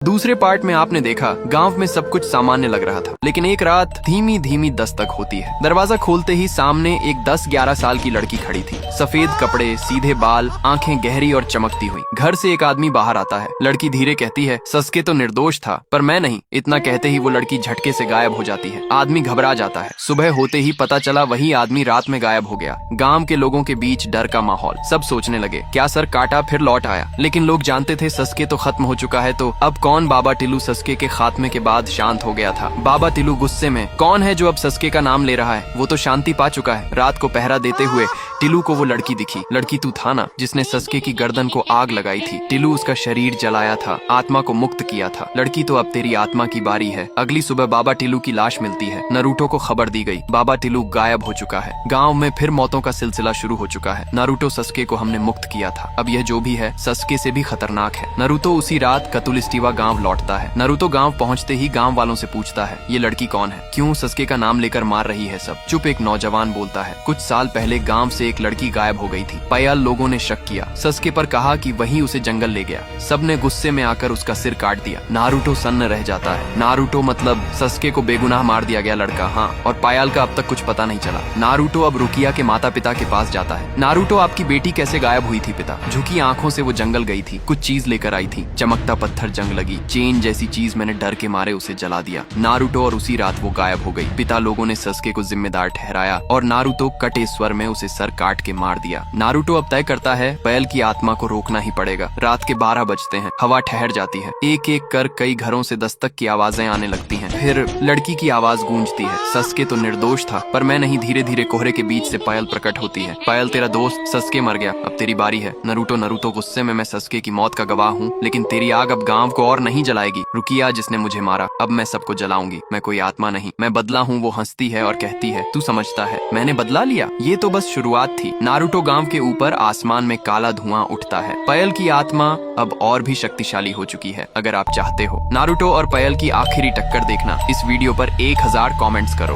दूसरे पार्ट में आपने देखा गांव में सब कुछ सामान्य लग रहा था, लेकिन एक रात धीमी धीमी दस्तक होती है। दरवाजा खोलते ही सामने एक 10-11 साल की लड़की खड़ी थी। सफेद कपड़े, सीधे बाल, आंखें गहरी और चमकती हुई। घर से एक आदमी बाहर आता है। लड़की धीरे कहती है, सस्के तो निर्दोष था, पर मैं नहीं। इतना कहते ही वो लड़की झटके से गायब हो जाती है। आदमी घबरा जाता है। सुबह होते ही पता चला वही आदमी रात में गायब हो गया। गांव के लोगों के बीच डर का माहौल। सब सोचने लगे क्या सर काटा फिर लौट आया, लेकिन लोग जानते थे सस्के तो खत्म हो चुका है, तो अब कौन। बाबा टिल्लू सस्के के खात्मे के बाद शांत हो गया था। बाबा टिल्लू गुस्से में, कौन है जो अब सस्के का नाम ले रहा है, वो तो शांति पा चुका है। रात को पहरा देते हुए टिल्लू को वो लड़की दिखी। लड़की तू था ना जिसने सस्के की गर्दन को आग लगाई थी। टिल्लू उसका शरीर जलाया था, आत्मा को मुक्त किया था। लड़की तो अब तेरी आत्मा की बारी है। अगली सुबह बाबा टिल्लू की लाश मिलती है। नारुतो को खबर दी गई, बाबा टिल्लू गायब हो चुका है। गांव में फिर मौतों का सिलसिला शुरू हो चुका है। नारुतो सस्के को हमने मुक्त किया था, अब यह जो भी है सस्के से भी खतरनाक है। नारुतो उसी रात कतुलिस्टिवा गांव लौटता है। नारुतो गांव पहुंचते ही गांव वालों से पूछता है, ये लड़की कौन है, क्यों सस्के का नाम लेकर मार रही है सब। चुप एक नौजवान बोलता है, कुछ साल पहले गांव से एक लड़की गायब हो गई थी। पयाल लोगों ने शक किया, सस्के पर कहा कि वही उसे जंगल ले गया। सबने गुस्से में आकर उसका सिर काट दिया। नारुतो सन्न रह जाता है। नारुतो मतलब सस्के को बेगुनाह मार दिया गया लड़का, हाँ, और पायल का अब तक कुछ पता नहीं चला। नारुतो अब रुकिया के माता पिता के पास जाता है। नारुतो आपकी बेटी कैसे गायब हुई थी पिता। झुकी आंखों से वो जंगल गई थी, कुछ चीज लेकर आई थी। चमकता पत्थर जंग लगी, चेन जैसी चीज मैंने डर के मारे उसे जला दिया। नारुतो और उसी रात वो गायब हो गई। पिता लोगों ने सस्के को जिम्मेदार ठहराया और नारुतो कटे स्वर में उसे सर काट के मार दिया। नारुतो अब तय करता है पयल की आत्मा को रोकना ही पड़ेगा। रात के 12 बजते हैं, हवा ठहर जाती है। एक एक कर कई घरों से दस्तक की आवाजें आने लगती हैं। फिर लड़की की आवाज गूंजती है, सस्के तो निर्दोष था, पर मैं नहीं। धीरे धीरे कोहरे के बीच से पायल प्रकट होती है। पायल तेरा दोस्त सस्के मर गया, अब तेरी बारी है। नारुतो गुस्से में, मैं सस्के की मौत का गवाह हूँ, लेकिन तेरी आग अब गांव को और नहीं जलाएगी। रुकिया जिसने मुझे मारा, अब मैं सबको जलाऊंगी। मैं कोई आत्मा नहीं, मैं बदला हूँ। वो हंसती है और कहती है, तू समझता है मैंने बदला लिया, ये तो बस शुरुआत थी। नारुतो गांव के ऊपर आसमान में काला धुआं उठता है। पयल की आत्मा अब और भी शक्तिशाली हो चुकी है। अगर आप चाहते हो नारुतो और पयल की आखिरी टक्कर देखना, इस वीडियो पर 1000 कमेंट्स करो।